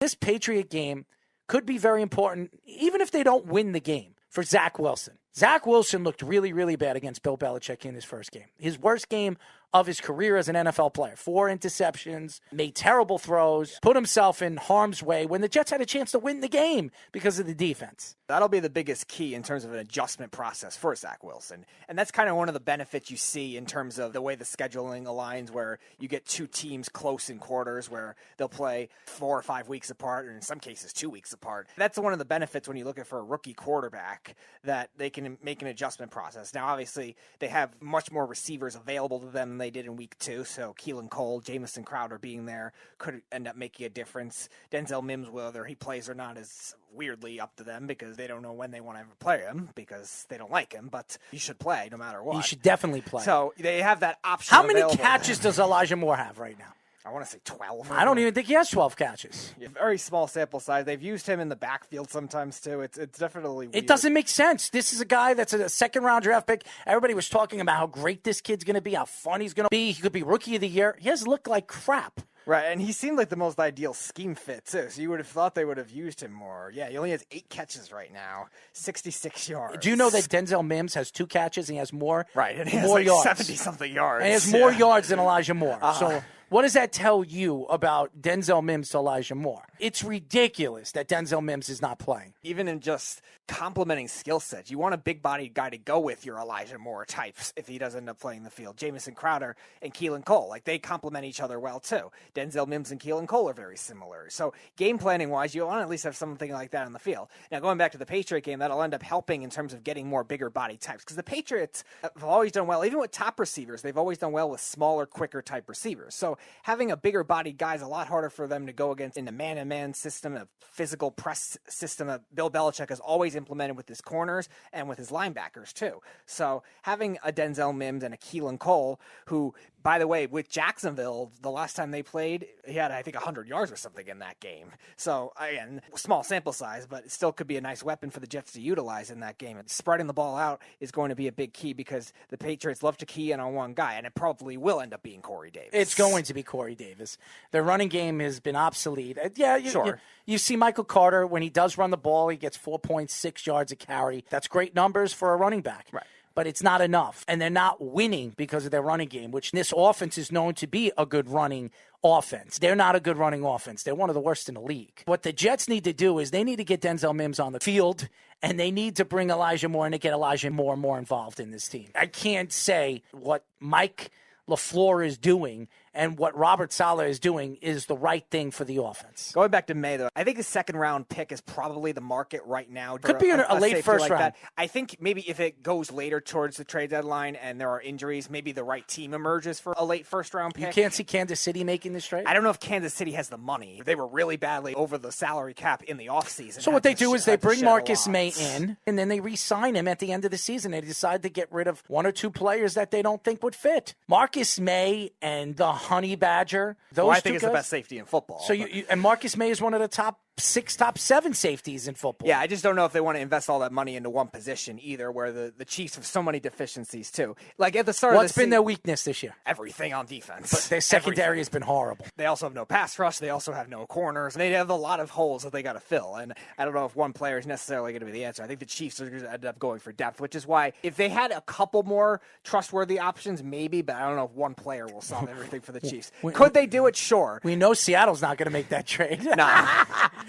This Patriot game could be very important, even if they don't win the game, for Zach Wilson. Zach Wilson looked really, really bad against Bill Belichick in his first game. His worst game of his career as an NFL player. 4 interceptions, made terrible throws, put himself in harm's way when the Jets had a chance to win the game because of the defense. That'll be the biggest key in terms of an adjustment process for Zach Wilson. And that's kind of one of the benefits you see in terms of the way the scheduling aligns, where you get 2 teams close in quarters where they'll play 4 or 5 weeks apart, or in some cases 2 weeks apart. That's one of the benefits when you look at for a rookie quarterback, that they can make an adjustment process. Now, obviously, they have much more receivers available to them than they did in week 2. So Keelan Cole, Jamison Crowder being there could end up making a difference. Denzel Mims, whether he plays or not, is weirdly up to them because they don't know when they want to ever play him because they don't like him, but he should play no matter what. He should definitely play. So they have that option. How many catches does Elijah Moore have right now? I want to say 12. I don't even think he has 12 catches. Yeah, very small sample size. They've used him in the backfield sometimes, too. It's definitely weird. It doesn't make sense. This is a guy that's a second-round draft pick. Everybody was talking about how great this kid's going to be, how fun he's going to be. He could be Rookie of the Year. He has looked like crap. Right, and he seemed like the most ideal scheme fit, too. So you would have thought they would have used him more. Yeah, he only has 8 catches right now, 66 yards. Do you know that Denzel Mims has 2 catches and he has more? Right, and he has more like yards. 70-something yards. And he has more yards than Elijah Moore. So what does that tell you about Denzel Mims to Elijah Moore? It's ridiculous that Denzel Mims is not playing. Even in just complementing skill sets, you want a big-bodied guy to go with your Elijah Moore types if he does end up playing the field. Jamison Crowder and Keelan Cole, like they complement each other well too. Denzel Mims and Keelan Cole are very similar. So game planning-wise, you want to at least have something like that on the field. Now going back to the Patriot game, that'll end up helping in terms of getting more bigger body types because the Patriots have always done well, even with top receivers, they've always done well with smaller, quicker type receivers. So having a bigger bodied guy is a lot harder for them to go against in the man-to-man system, a physical press system that Bill Belichick has always implemented with his corners and with his linebackers too. So having a Denzel Mims and a Keelan Cole, who, by the way, with Jacksonville, the last time they played, he had, I think, 100 yards or something in that game. So, again, small sample size, but it still could be a nice weapon for the Jets to utilize in that game. And spreading the ball out is going to be a big key because the Patriots love to key in on one guy, and it probably will end up being Corey Davis. It's going to be Corey Davis. Their running game has been obsolete. Sure. You see Michael Carter, when he does run the ball, he gets 4.6 yards a carry. That's great numbers for a running back. Right. But it's not enough. And they're not winning because of their running game, which this offense is known to be a good running offense. They're not a good running offense. They're one of the worst in the league. What the Jets need to do is they need to get Denzel Mims on the field, and they need to bring Elijah Moore and to get Elijah Moore more involved in this team. I can't say what Mike LaFleur is doing and what Robert Saleh is doing is the right thing for the offense. Going back to May, though, I think a second-round pick is probably the market right now. Could be a late first round. That. I think maybe if it goes later towards the trade deadline and there are injuries, maybe the right team emerges for a late first-round pick. You can't see Kansas City making this trade? I don't know if Kansas City has the money. They were really badly over the salary cap in the offseason. So what they do is they bring Marcus Maye in, and then they re-sign him at the end of the season. They decide to get rid of 1 or 2 players that they don't think would fit. Marcus Maye and the Honey Badger, I think it's the best safety in football. So and Marcus Maye is one of the top 6, top 7 safeties in football. Yeah, I just don't know if they want to invest all that money into one position either, where the Chiefs have so many deficiencies too. Like at the start What's been their weakness this year? Everything on defense. But their secondary has been horrible. They also have no pass rush. They also have no corners. They have a lot of holes that they got to fill. And I don't know if one player is necessarily going to be the answer. I think the Chiefs are going to end up going for depth, which is why if they had a couple more trustworthy options, maybe, but I don't know if one player will solve everything for the Chiefs. Could they do it? Sure. We know Seattle's not going to make that trade. Nah.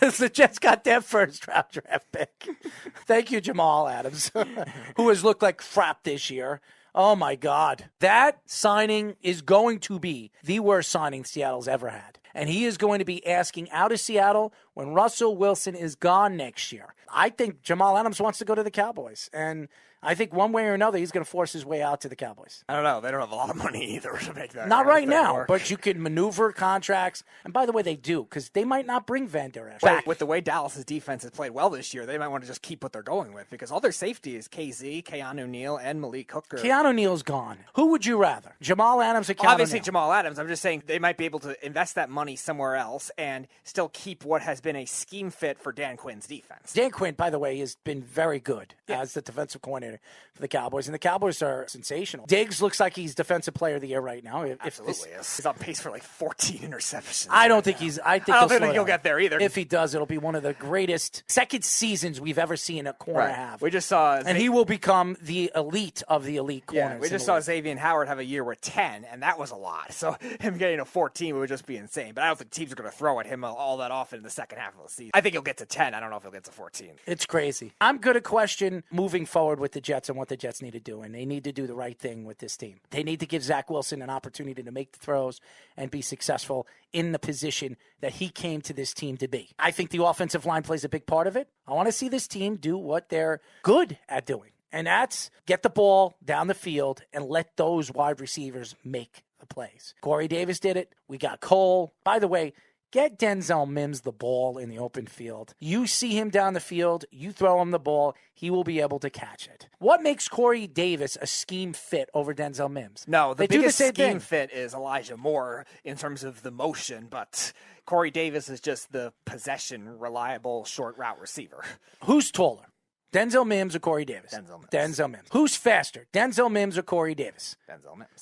The Jets got their first-round draft pick. Thank you, Jamal Adams, who has looked like crap this year. Oh, my God. That signing is going to be the worst signing Seattle's ever had. And he is going to be asking out of Seattle when Russell Wilson is gone next year. I think Jamal Adams wants to go to the Cowboys. And I think one way or another, he's going to force his way out to the Cowboys. I don't know. They don't have a lot of money either to make that. Not right now, work. But you can maneuver contracts. And by the way, they do, because they might not bring Van Der Esch back. With the way Dallas's defense has played well this year, they might want to just keep what they're going with, because all their safety is KZ, Keanu Neal, and Malik Hooker. Keanu Neal's gone. Who would you rather, Jamal Adams or Keanu Obviously Neal? Jamal Adams. I'm just saying they might be able to invest that money somewhere else and still keep what has been a scheme fit for Dan Quinn's defense. Dan Quinn, by the way, has been very good as the defensive coordinator for the Cowboys, and the Cowboys are sensational. Diggs looks like he's Defensive Player of the Year right now. Absolutely is. He's on pace for like 14 interceptions. I don't think he's. I don't think he'll get there either. If he does, it'll be one of the greatest second seasons we've ever seen a corner have. We just saw, and he will become the elite of the elite corners. Yeah, we just saw Xavier Howard have a year with 10, and that was a lot. So him getting a 14 would just be insane. But I don't think teams are going to throw at him all that often in the second half of the season. I think he'll get to 10. I don't know if he'll get to 14. It's crazy. I'm going to question moving forward with the Jets and what the Jets need to do, and they need to do the right thing with this team. They need to give Zach Wilson an opportunity to make the throws and be successful in the position that he came to this team to be. I think the offensive line plays a big part of it. I want to see this team do what they're good at doing, and that's get the ball down the field and let those wide receivers make the plays. Corey Davis did it. We got Cole. By the way, get Denzel Mims the ball in the open field. You see him down the field, you throw him the ball, he will be able to catch it. What makes Corey Davis a scheme fit over Denzel Mims? No, the biggest scheme fit is Elijah Moore in terms of the motion, but Corey Davis is just the possession, reliable, short route receiver. Who's taller? Denzel Mims or Corey Davis? Denzel Mims. Who's faster? Denzel Mims or Corey Davis?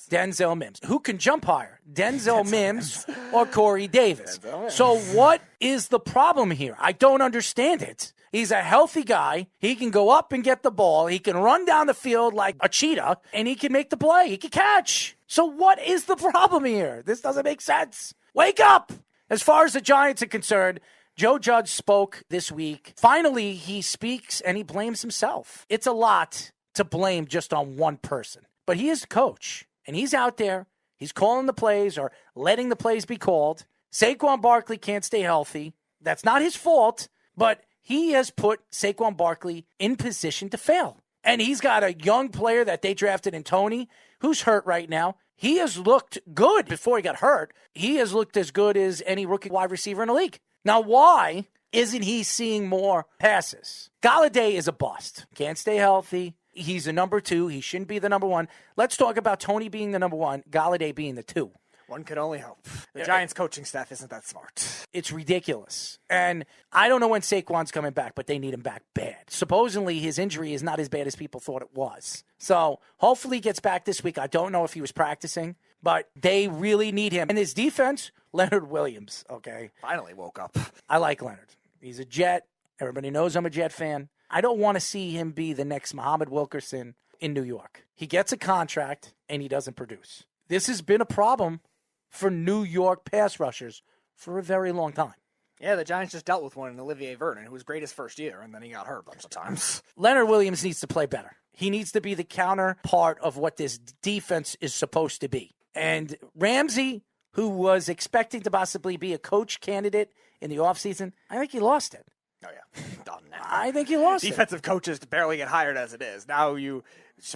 Denzel Mims. Who can jump higher? Denzel Mims or Corey Davis? So what is the problem here? I don't understand it. He's a healthy guy. He can go up and get the ball. He can run down the field like a cheetah, and he can make the play. He can catch. So what is the problem here? This doesn't make sense. Wake up! As far as the Giants are concerned, Joe Judge spoke this week. Finally, he speaks and he blames himself. It's a lot to blame just on one person. But he is the coach, and he's out there. He's calling the plays or letting the plays be called. Saquon Barkley can't stay healthy. That's not his fault, but he has put Saquon Barkley in position to fail. And he's got a young player that they drafted in Toney, who's hurt right now. He has looked good before he got hurt. He has looked as good as any rookie wide receiver in the league. Now, why isn't he seeing more passes? Golladay is a bust. Can't stay healthy. He's a number 2. He shouldn't be the number 1. Let's talk about Toney being the number 1, Golladay being the 2. One could only hope. The Giants coaching staff isn't that smart. It's ridiculous. And I don't know when Saquon's coming back, but they need him back bad. Supposedly, his injury is not as bad as people thought it was. So hopefully he gets back this week. I don't know if he was practicing, but they really need him. And his defense, Leonard Williams, okay? Finally woke up. I like Leonard. He's a Jet. Everybody knows I'm a Jet fan. I don't want to see him be the next Muhammad Wilkerson in New York. He gets a contract, and he doesn't produce. This has been a problem for New York pass rushers for a very long time. Yeah, the Giants just dealt with one in Olivier Vernon, who was great his first year, and then he got hurt a bunch of times. Leonard Williams needs to play better. He needs to be the counterpart of what this defense is supposed to be. And Ramsey, who was expecting to possibly be a coach candidate in the offseason, I think he lost it. Oh, yeah. Done now. I think he lost Defensive coaches barely get hired as it is. Now you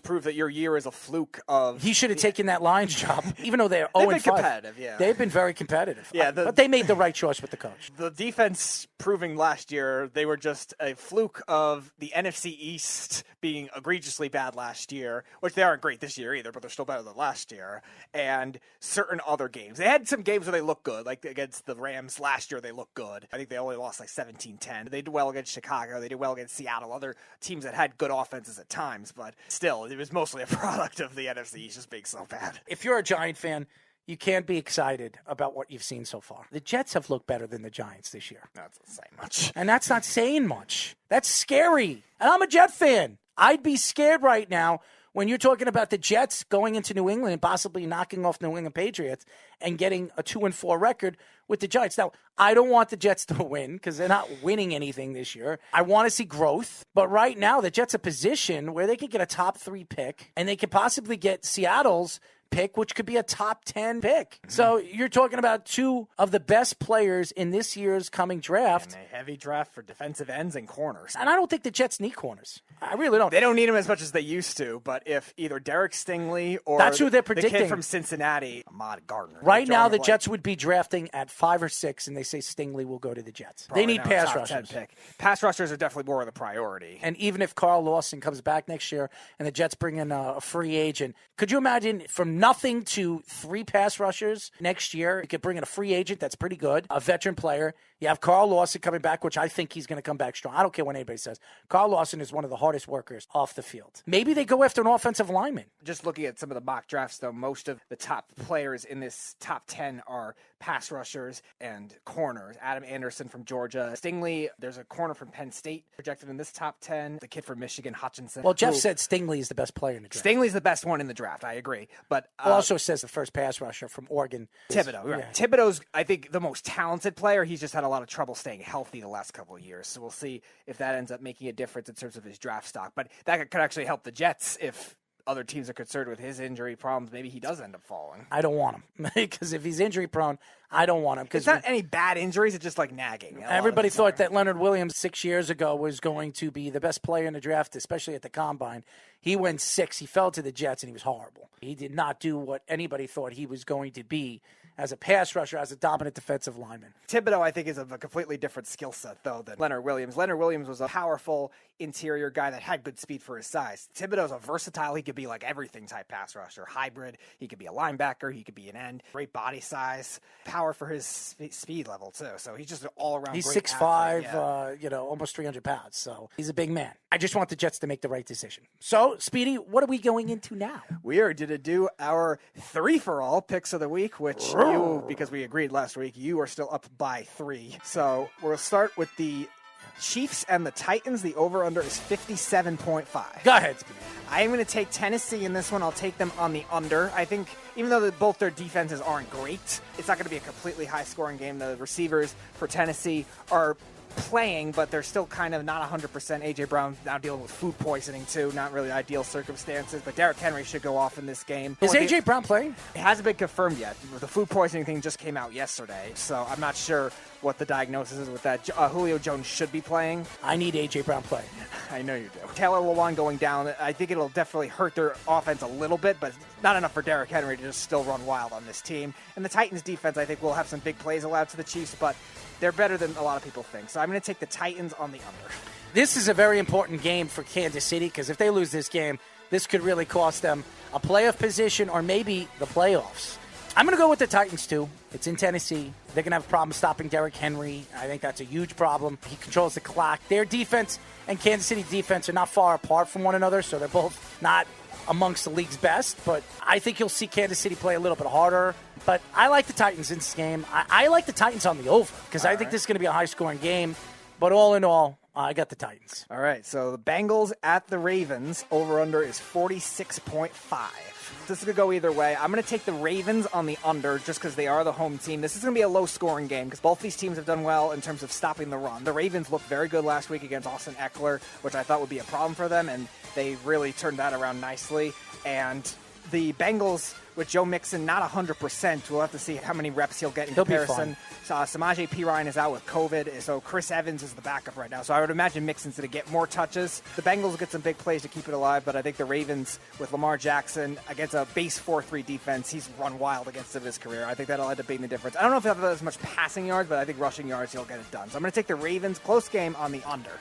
prove that your year is a fluke of... He should have taken that Lions job, even though they're 0-5. They've been competitive, yeah. They've been very competitive. Yeah, but they made the right choice with the coach. The defense proving last year they were just a fluke of the NFC East being egregiously bad last year, which they aren't great this year either, but they're still better than last year, and certain other games. They had some games where they looked good, like against the Rams last year they looked good. I think they only lost like 17-10. They did well against Chicago. They did well against Seattle. Other teams that had good offenses at times, but still, it was mostly a product of the NFC East just being so bad. If you're a Giant fan, you can't be excited about what you've seen so far. The Jets have looked better than the Giants this year. That's not saying much. And that's not saying much. That's scary. And I'm a Jet fan. I'd be scared right now when you're talking about the Jets going into New England and possibly knocking off New England Patriots and getting a 2-4 record with the Giants. Now, I don't want the Jets to win because they're not winning anything this year. I want to see growth. But right now, the Jets are positioned where they could get a top 3 pick and they could possibly get Seattle's pick, which could be a top 10 pick. Mm-hmm. So you're talking about 2 of the best players in this year's coming draft. And a heavy draft for defensive ends and corners. And I don't think the Jets need corners. I really don't. They don't need them as much as they used to, but if either Derek Stingley or that's who they're predicting. The kid from Cincinnati, Ahmad Gardner. Right now, the Jets would be drafting at 5 or 6, and they say Stingley will go to the Jets. Probably they need pass rushers. Pass rushers are definitely more of the priority. And even if Carl Lawson comes back next year and the Jets bring in a free agent, could you imagine from nothing to 3 pass rushers next year. You could bring in a free agent that's pretty good, a veteran player. You have Carl Lawson coming back, which I think he's going to come back strong. I don't care what anybody says. Carl Lawson is one of the hardest workers off the field. Maybe they go after an offensive lineman. Just looking at some of the mock drafts, though, most of the top players in this top 10 are pass rushers and corners. Adam Anderson from Georgia. Stingley, there's a corner from Penn State projected in this top 10. The kid from Michigan, Hutchinson. Well, Jeff said Stingley is the best player in the draft. Stingley's the best one in the draft, I agree. But also says the first pass rusher from Oregon. Thibodeau, right. Yeah. Thibodeau's, I think, the most talented player. He's just had a lot of trouble staying healthy the last couple of years. So we'll see if that ends up making a difference in terms of his draft stock. But that could actually help the Jets if other teams are concerned with his injury problems. Maybe he does end up falling. I don't want him because if he's injury prone, I don't want him. It's not any bad injuries. It's just like nagging. Everybody thought that Leonard Williams 6 years ago was going to be the best player in the draft, especially at the Combine. He went 6. He fell to the Jets, and he was horrible. He did not do what anybody thought he was going to be as a pass rusher, as a dominant defensive lineman. Thibodeau, I think, is of a completely different skill set, though, than Leonard Williams. Leonard Williams was a powerful interior guy that had good speed for his size. Thibodeau's a versatile. He could be like everything type pass rusher, hybrid. He could be a linebacker. He could be an end. Great body size, power for his speed level, too. So he's just an all-around He's great 6'5", yeah. Almost 300 pounds. So he's a big man. I just want the Jets to make the right decision. So, Speedy, what are we going into now? We are going to do our 3-for-all picks of the week, which you, because we agreed last week, you are still up by 3. So we'll start with the Chiefs and the Titans. The over-under is 57.5. Go ahead, Speedy. I am going to take Tennessee in this one. I'll take them on the under. I think even though both their defenses aren't great, it's not going to be a completely high-scoring game. The receivers for Tennessee are playing, but they're still kind of not 100%. A.J. Brown now dealing with food poisoning, too. Not really ideal circumstances, but Derrick Henry should go off in this game. Is A.J. Brown playing? It hasn't been confirmed yet. The food poisoning thing just came out yesterday, so I'm not sure what the diagnosis is with that. Julio Jones should be playing. I need A.J. Brown playing. I know you do. Taylor Lewan going down, I think it'll definitely hurt their offense a little bit, but not enough for Derrick Henry to just still run wild on this team. And the Titans defense, I think, will have some big plays allowed to the Chiefs, but they're better than a lot of people think. So I'm going to take the Titans on the under. This is a very important game for Kansas City because if they lose this game, this could really cost them a playoff position or maybe the playoffs. I'm going to go with the Titans, too. It's in Tennessee. They're going to have a problem stopping Derrick Henry. I think that's a huge problem. He controls the clock. Their defense and Kansas City defense are not far apart from one another, so they're both not amongst the league's best. But I think you'll see Kansas City play a little bit harder. But I like the Titans in this game. I like the Titans on the over because I think this is going to be a high-scoring game. But all in all, I got the Titans. All right, so the Bengals at the Ravens. Over-under is 46.5. This is going to go either way. I'm going to take the Ravens on the under just because they are the home team. This is going to be a low-scoring game because both these teams have done well in terms of stopping the run. The Ravens looked very good last week against Austin Eckler, which I thought would be a problem for them, and they really turned that around nicely. And the Bengals, with Joe Mixon not 100%, we'll have to see how many reps he'll get in comparison. Samaje Perine is out with COVID, so Chris Evans is the backup right now. So I would imagine Mixon's going to get more touches. The Bengals will get some big plays to keep it alive, but I think the Ravens, with Lamar Jackson against a base 4-3 defense, he's run wild against it in his career. I think that'll end up being the difference. I don't know if he'll have as much passing yards, but I think rushing yards, he'll get it done. So I'm going to take the Ravens, close game, on the under.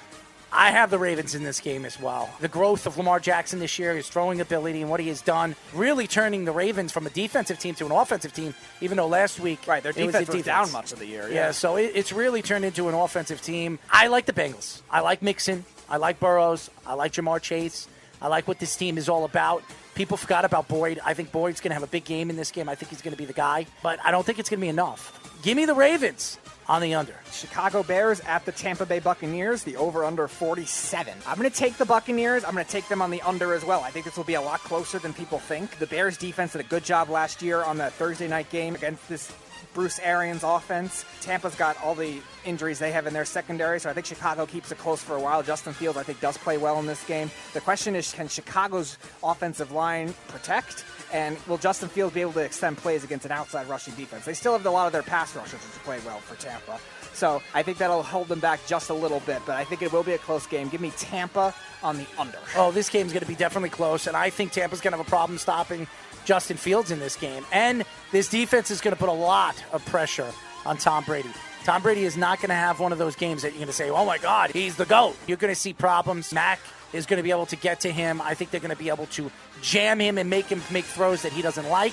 I have the Ravens in this game as well. The growth of Lamar Jackson this year, his throwing ability, and what he has done, really turning the Ravens from a defensive team to an offensive team, even though last week their defense was down much of the year. Yeah, so it's really turned into an offensive team. I like the Bengals. I like Mixon. I like Burrows. I like Jamar Chase. I like what this team is all about. People forgot about Boyd. I think Boyd's going to have a big game in this game. I think he's going to be the guy, but I don't think it's going to be enough. Give me the Ravens on the under. Chicago Bears at the Tampa Bay Buccaneers, the over-under 47. I'm going to take the Buccaneers. I'm going to take them on the under as well. I think this will be a lot closer than people think. The Bears defense did a good job last year on that Thursday night game against this Bruce Arians offense. Tampa's got all the injuries they have in their secondary, so I think Chicago keeps it close for a while. Justin Fields, I think, does play well in this game. The question is, can Chicago's offensive line protect? And will Justin Fields be able to extend plays against an outside rushing defense? They still have a lot of their pass rushers which play well for Tampa. So I think that'll hold them back just a little bit, but I think it will be a close game. Give me Tampa on the under. Oh, this game's going to be definitely close, and I think Tampa's going to have a problem stopping Justin Fields in this game. And this defense is going to put a lot of pressure on Tom Brady. Tom Brady is not going to have one of those games that you're going to say, oh, my God, he's the GOAT. You're going to see problems. Mac is going to be able to get to him. I think they're going to be able to jam him and make him make throws that he doesn't like.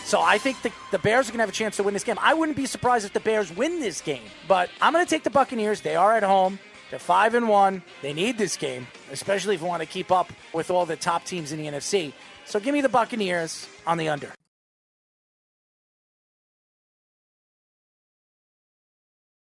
So I think the Bears are going to have a chance to win this game. I wouldn't be surprised if the Bears win this game. But I'm going to take the Buccaneers. They are at home. They're 5-1. They need this game, especially if you want to keep up with all the top teams in the NFC. So give me the Buccaneers on the under.